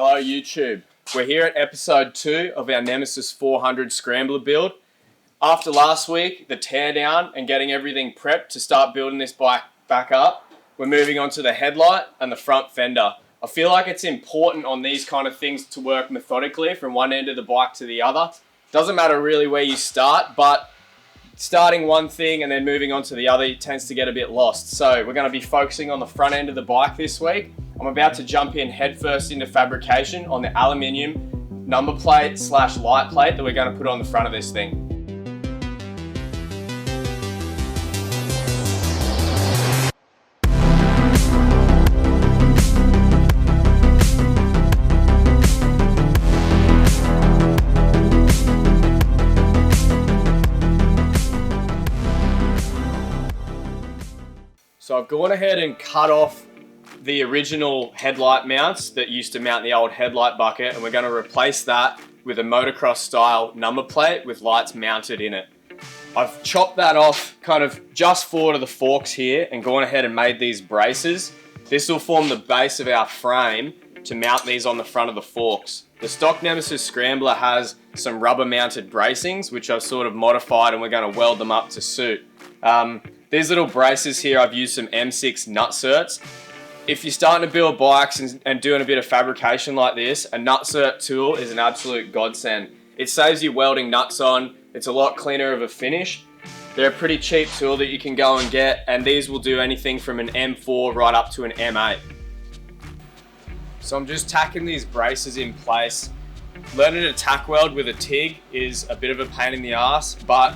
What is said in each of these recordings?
Hello YouTube. We're here at episode 2 of our Nemesis 400 Scrambler build. After last week, the teardown and getting everything prepped to start building this bike back up, we're moving on to the headlight and the front fender. I feel like it's important on these kind of things to work methodically from one end of the bike to the other. Doesn't matter really where you start, but starting one thing and then moving on to the other tends to get a bit lost. So we're going to be focusing on the front end of the bike this week. I'm about to jump in headfirst into fabrication on the aluminium number plate / light plate that we're going to put on the front of this thing. So I've gone ahead and cut off the original headlight mounts that used to mount the old headlight bucket, and we're going to replace that with a motocross style number plate with lights mounted in it. I've chopped that off kind of just forward of the forks here and gone ahead and made these braces. This will form the base of our frame to mount these on the front of the forks. The stock Nemesis Scrambler has some rubber mounted bracings which I've sort of modified, and we're going to weld them up to suit. These little braces here, I've used some M6 nut certs. If you're starting to build bikes and doing a bit of fabrication like this, a nut cert tool is an absolute godsend. It saves you welding nuts on, it's a lot cleaner of a finish. They're a pretty cheap tool that you can go and get, and these will do anything from an M4 right up to an M8. So I'm just tacking these braces in place. Learning to tack weld with a TIG is a bit of a pain in the ass, but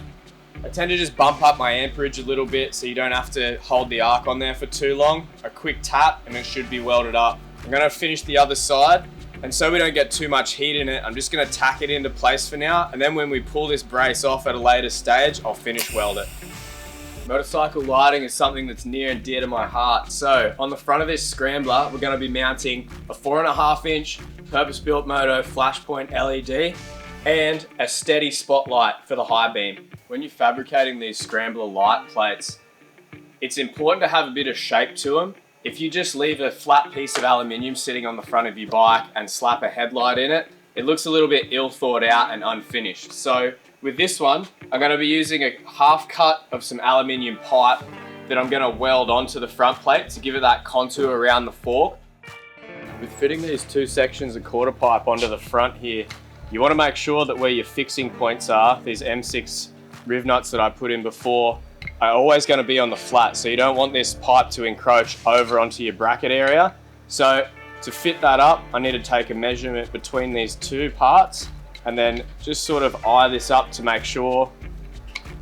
I tend to just bump up my amperage a little bit so you don't have to hold the arc on there for too long. A quick tap and it should be welded up. I'm going to finish the other side, and so we don't get too much heat in it, I'm just going to tack it into place for now, and then when we pull this brace off at a later stage, I'll finish weld it. Motorcycle lighting is something that's near and dear to my heart. So on the front of this Scrambler, we're going to be mounting a 4.5 inch Purpose Built Moto flashpoint LED and a steady spotlight for the high beam. When you're fabricating these Scrambler light plates, it's important to have a bit of shape to them. If you just leave a flat piece of aluminium sitting on the front of your bike and slap a headlight in it, it looks a little bit ill thought out and unfinished. So with this one, I'm going to be using a half cut of some aluminium pipe that I'm going to weld onto the front plate to give it that contour around the fork. With fitting these two sections of quarter pipe onto the front here, you want to make sure that where your fixing points are, these M6 riv nuts that I put in before, are always going to be on the flat, so you don't want this pipe to encroach over onto your bracket area. So to fit that up, I need to take a measurement between these two parts and then just sort of eye this up to make sure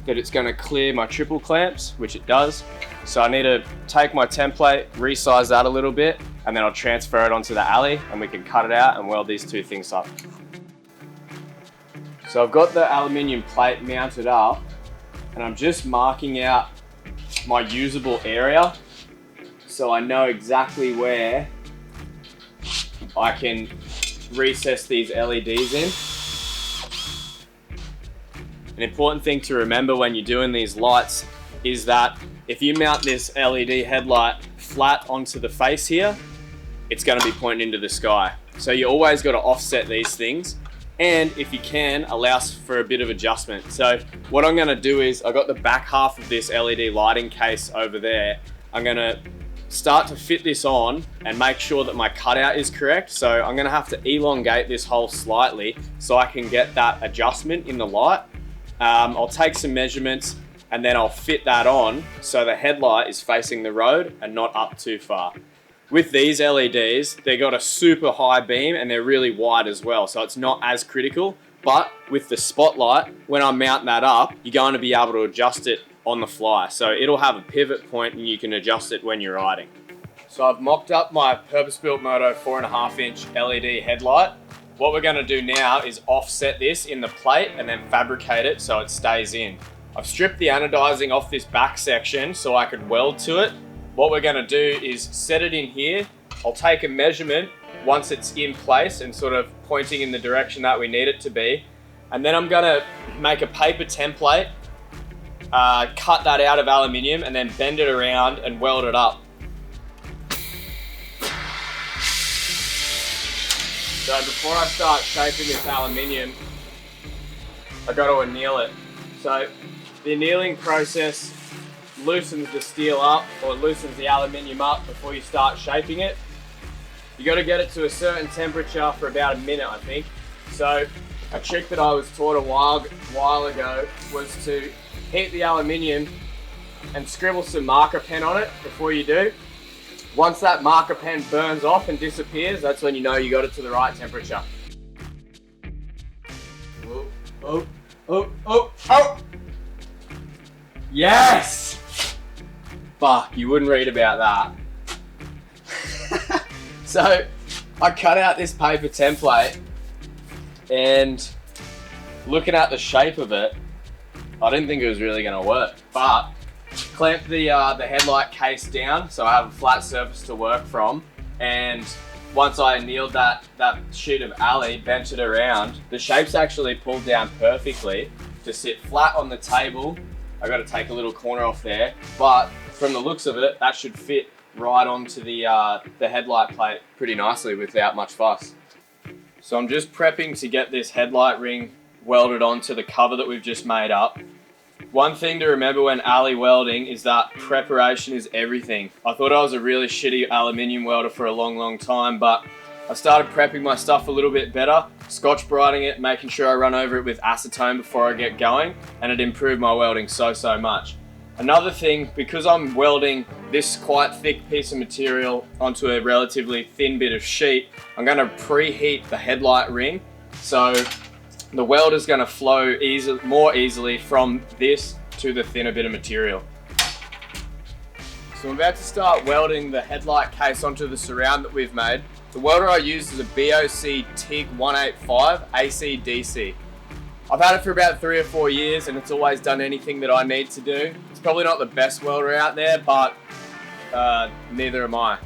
that it's going to clear my triple clamps, which it does. So I need to take my template, resize that a little bit, and then I'll transfer it onto the alley and we can cut it out and weld these two things up. So I've got the aluminium plate mounted up and I'm just marking out my usable area so I know exactly where I can recess these LEDs in. An important thing to remember when you're doing these lights is that if you mount this LED headlight flat onto the face here, it's going to be pointing into the sky. So you always got to offset these things. And if you can, allows for a bit of adjustment. So what I'm gonna do is, I've got the back half of this LED lighting case over there. I'm gonna start to fit this on and make sure that my cutout is correct. So I'm gonna have to elongate this hole slightly so I can get that adjustment in the light. I'll take some measurements and then I'll fit that on so the headlight is facing the road and not up too far. With these LEDs, they got a super high beam and they're really wide as well, so it's not as critical. But with the spotlight, when I mount that up, you're going to be able to adjust it on the fly. So it'll have a pivot point and you can adjust it when you're riding. So I've mocked up my Purpose Built Moto 4.5 inch LED headlight. What we're going to do now is offset this in the plate and then fabricate it so it stays in. I've stripped the anodizing off this back section so I could weld to it. What we're going to do is set it in here. I'll take a measurement once it's in place and sort of pointing in the direction that we need it to be. And then I'm going to make a paper template, cut that out of aluminium and then bend it around and weld it up. So before I start shaping this aluminium, I got to anneal it. So the annealing process loosens the steel up, or loosens the aluminium up before you start shaping it. You got to get it to a certain temperature for about a minute, I think. So a trick that I was taught a while ago was to heat the aluminium and scribble some marker pen on it before you do. Once that marker pen burns off and disappears, that's when you know you got it to the right temperature. Oh, oh, oh, oh, oh! Yes! Fuck, you wouldn't read about that. So, I cut out this paper template, and looking at the shape of it, I didn't think it was really going to work, but clamped the headlight case down so I have a flat surface to work from, and once I annealed that sheet of alley, bent it around, the shape's actually pulled down perfectly to sit flat on the table. I got to take a little corner off there, but from the looks of it, that should fit right onto the headlight plate pretty nicely without much fuss. So I'm just prepping to get this headlight ring welded onto the cover that we've just made up. One thing to remember when alley welding is that preparation is everything. I thought I was a really shitty aluminium welder for a long time, but I started prepping my stuff a little bit better, Scotch brighting it, making sure I run over it with acetone before I get going, and it improved my welding so much. Another thing, because I'm welding this quite thick piece of material onto a relatively thin bit of sheet, I'm going to preheat the headlight ring, so the weld is going to flow more easily from this to the thinner bit of material. So I'm about to start welding the headlight case onto the surround that we've made. The welder I use is a BOC TIG 185 AC/DC. I've had it for about 3 or 4 years and it's always done anything that I need to do. It's probably not the best welder out there, but neither am I.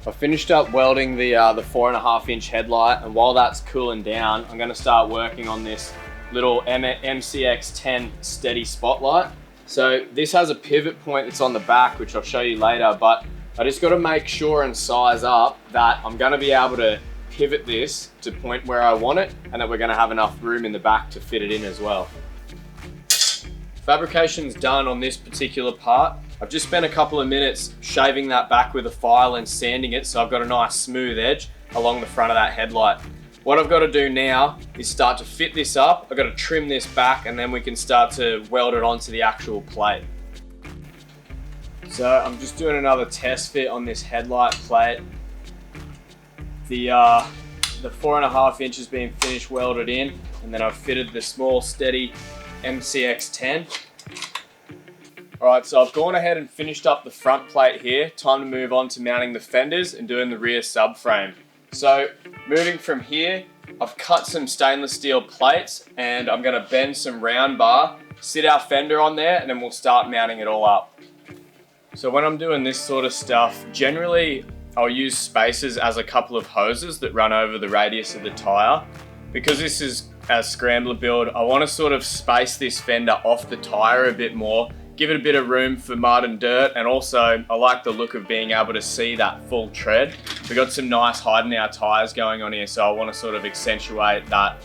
I finished up welding the 4.5 inch headlight, and while that's cooling down, I'm going to start working on this little MCX10 steady spotlight. So this has a pivot point that's on the back, which I'll show you later, but I just got to make sure and size up that I'm going to be able to pivot this to point where I want it, and that we're going to have enough room in the back to fit it in as well. Fabrication's done on this particular part. I've just spent a couple of minutes shaving that back with a file and sanding it so I've got a nice smooth edge along the front of that headlight. What I've got to do now is start to fit this up. I've got to trim this back and then we can start to weld it onto the actual plate. So I'm just doing another test fit on this headlight plate. The 4.5 inches being finished welded in, and then I've fitted the small steady MCX10. Alright, so I've gone ahead and finished up the front plate here. Time to move on to mounting the fenders and doing the rear subframe. So moving from here, I've cut some stainless steel plates and I'm going to bend some round bar, sit our fender on there, and then we'll start mounting it all up. So when I'm doing this sort of stuff, generally I'll use spacers as a couple of hoses that run over the radius of the tyre. Because this is a Scrambler build, I want to sort of space this fender off the tyre a bit more, give it a bit of room for mud and dirt, and also I like the look of being able to see that full tread. We've got some nice hiding our tyres going on here, so I want to sort of accentuate that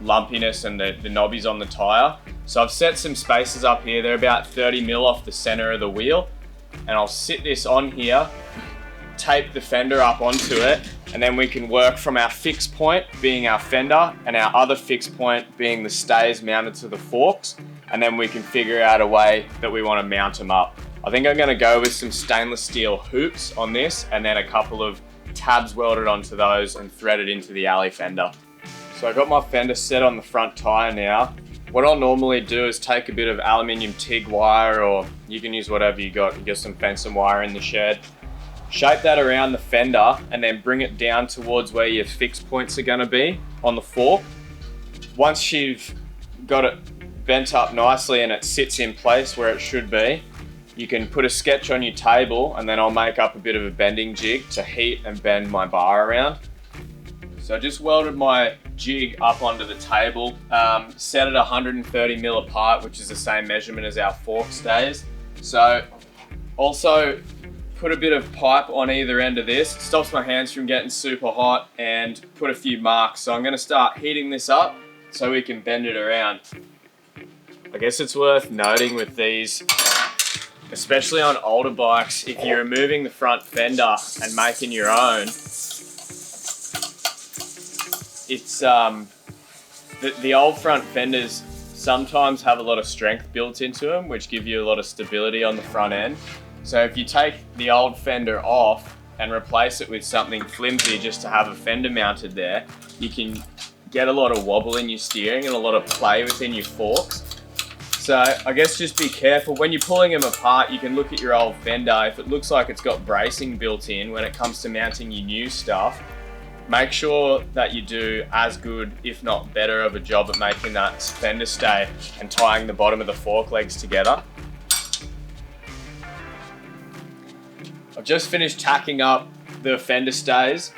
lumpiness and the knobbies on the tyre. So I've set some spacers up here. They're about 30 mil off the centre of the wheel, and I'll sit this on here, tape the fender up onto it, and then we can work from our fixed point being our fender and our other fixed point being the stays mounted to the forks, and then we can figure out a way that we want to mount them up. I think I'm going to go with some stainless steel hoops on this and then a couple of tabs welded onto those and threaded into the alley fender. So I got my fender set on the front tyre now. What I'll normally do is take a bit of aluminium TIG wire, or you can use whatever you got. You get some fencing wire in the shed. Shape that around the fender and then bring it down towards where your fixed points are going to be on the fork. Once you've got it bent up nicely and it sits in place where it should be, you can put a sketch on your table, and then I'll make up a bit of a bending jig to heat and bend my bar around. So I just welded my jig up onto the table, set it 130 mil apart, which is the same measurement as our fork stays. So also put a bit of pipe on either end of this. It stops my hands from getting super hot, and put a few marks. So I'm gonna start heating this up so we can bend it around. I guess it's worth noting with these, especially on older bikes, if you're removing the front fender and making your own, it's the old front fenders sometimes have a lot of strength built into them, which give you a lot of stability on the front end. So if you take the old fender off and replace it with something flimsy just to have a fender mounted there, you can get a lot of wobble in your steering and a lot of play within your forks. So I guess just be careful. When you're pulling them apart, you can look at your old fender. If it looks like it's got bracing built in when it comes to mounting your new stuff, make sure that you do as good, if not better, of a job at making that fender stay and tying the bottom of the fork legs together. I've just finished tacking up the fender stays.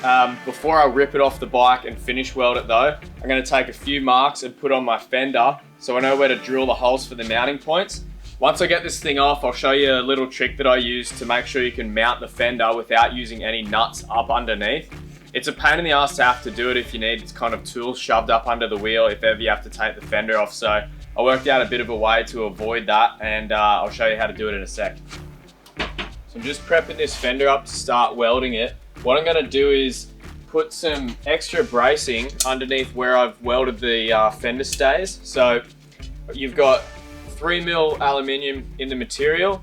Before I rip it off the bike and finish weld it though, I'm going to take a few marks and put on my fender so I know where to drill the holes for the mounting points. Once I get this thing off, I'll show you a little trick that I use to make sure you can mount the fender without using any nuts up underneath. It's a pain in the ass to have to do it if you need kind of tools shoved up under the wheel if ever you have to take the fender off. So I worked out a bit of a way to avoid that, and I'll show you how to do it in a sec. So I'm just prepping this fender up to start welding it. What I'm going to do is put some extra bracing underneath where I've welded the fender stays. So you've got 3mm aluminium in the material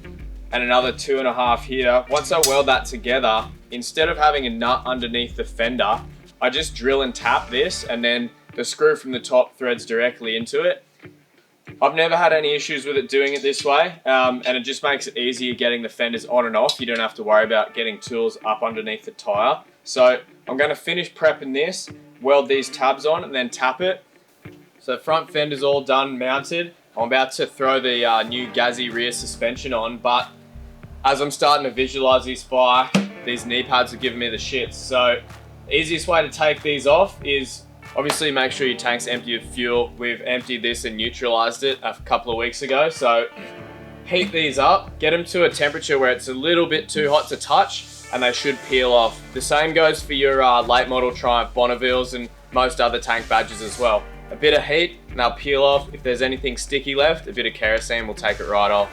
and another 2.5 here. Once I weld that together, instead of having a nut underneath the fender, I just drill and tap this, and then the screw from the top threads directly into it. I've never had any issues with it doing it this way, and it just makes it easier getting the fenders on and off. You don't have to worry about getting tools up underneath the tire. So I'm going to finish prepping this, weld these tabs on, and then tap it. So the front fender's all done, mounted. I'm about to throw the new Gazzy rear suspension on, but as I'm starting to visualize this bike, these knee pads are giving me the shits. So the easiest way to take these off is obviously make sure your tank's empty of fuel. We've emptied this and neutralized it a couple of weeks ago. So heat these up, get them to a temperature where it's a little bit too hot to touch, and they should peel off. The same goes for your late model Triumph Bonnevilles and most other tank badges as well. A bit of heat and they'll peel off. If there's anything sticky left, a bit of kerosene will take it right off.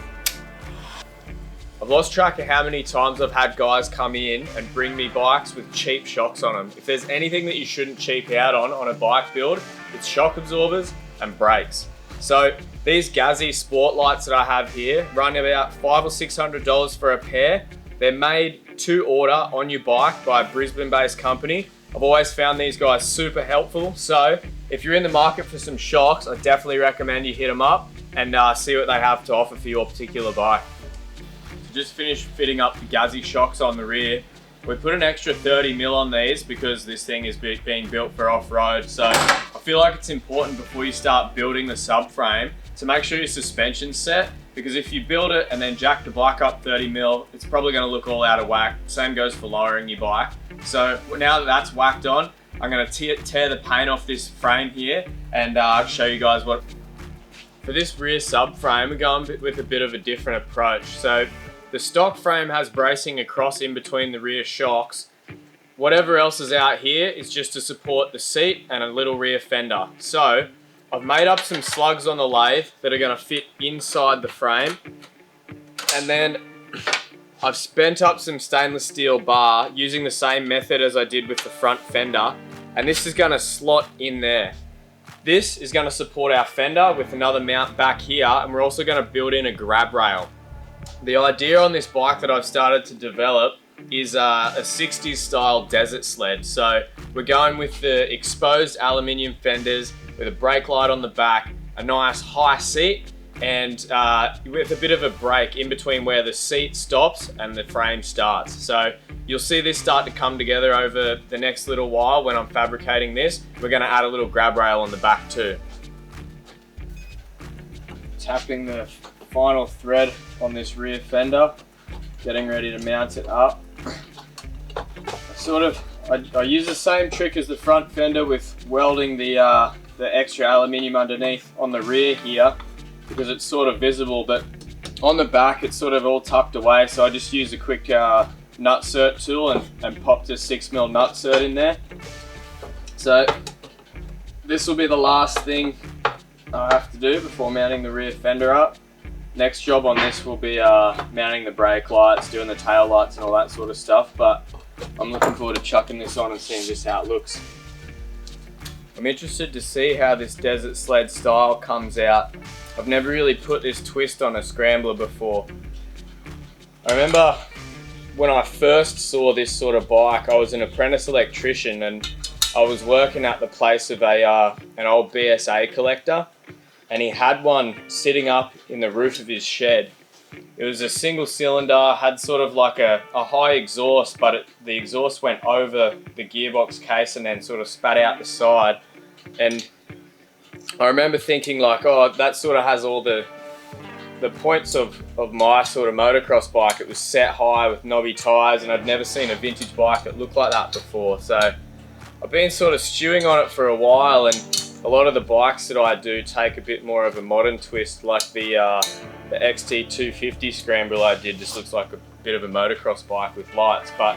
I've lost track of how many times I've had guys come in and bring me bikes with cheap shocks on them. If there's anything that you shouldn't cheap out on a bike build, it's shock absorbers and brakes. So these Gazzy sport lights that I have here run about $500 or $600 for a pair. They're made to order on your bike by a Brisbane-based company. I've always found these guys super helpful. So if you're in the market for some shocks, I definitely recommend you hit them up and see what they have to offer for your particular bike. So just finished fitting up the Gazzy shocks on the rear. We put an extra 30mm on these because this thing is being built for off-road. So I feel like it's important before you start building the subframe to make sure your suspension's set, because if you build it and then jack the bike up 30mm, it's probably going to look all out of whack. Same goes for lowering your bike. So now that that's whacked on, I'm going to tear the paint off this frame here and show you guys what. For this rear subframe, we're going with a bit of a different approach. So the stock frame has bracing across in between the rear shocks. Whatever else is out here is just to support the seat and a little rear fender. So I've made up some slugs on the lathe that are going to fit inside the frame, and then I've spent up some stainless steel bar using the same method as I did with the front fender, and this is going to slot in there. This is going to support our fender with another mount back here, and we're also going to build in a grab rail. The idea on this bike that I've started to develop is a 60s style desert sled. So we're going with the exposed aluminium fenders with a brake light on the back, a nice high seat, and with a bit of a break in between where the seat stops and the frame starts. So you'll see this start to come together over the next little while when I'm fabricating this. We're going to add a little grab rail on the back too. Tapping the final thread on this rear fender, getting ready to mount it up. I use the same trick as the front fender with welding the extra aluminium underneath on the rear here, because it's sort of visible, but on the back it's sort of all tucked away. So I just use a quick nutsert tool and popped a 6mm nutsert in there. So this will be the last thing I have to do before mounting the rear fender up. Next job on this will be mounting the brake lights, doing the tail lights and all that sort of stuff, but I'm looking forward to chucking this on and seeing just how it looks. I'm interested to see how this desert sled style comes out. I've never really put this twist on a Scrambler before. I remember when I first saw this sort of bike, I was an apprentice electrician and I was working at the place of an old BSA collector, and he had one sitting up in the roof of his shed. It was a single cylinder, had sort of like a high exhaust, but the exhaust went over the gearbox case and then sort of spat out the side. And I remember thinking like, oh, that sort of has all the points of my sort of motocross bike. It was set high with knobby tyres, and I'd never seen a vintage bike that looked like that before. So I've been sort of stewing on it for a while, and a lot of the bikes that I do take a bit more of a modern twist, like the XT250 Scrambler I did just looks like a bit of a motocross bike with lights. But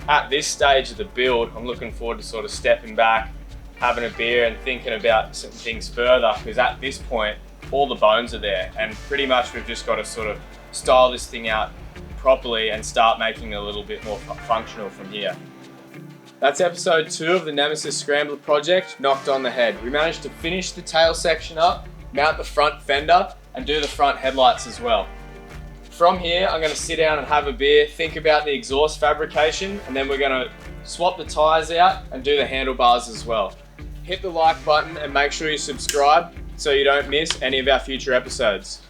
at this stage of the build, I'm looking forward to sort of stepping back, having a beer and thinking about some things further, because at this point, all the bones are there, and pretty much we've just got to sort of style this thing out properly and start making it a little bit more functional from here. That's episode 2 of the Nemesis Scrambler project, knocked on the head. We managed to finish the tail section up, mount the front fender, and do the front headlights as well. From here, I'm going to sit down and have a beer, think about the exhaust fabrication, and then we're going to swap the tyres out and do the handlebars as well. Hit the like button and make sure you subscribe so you don't miss any of our future episodes.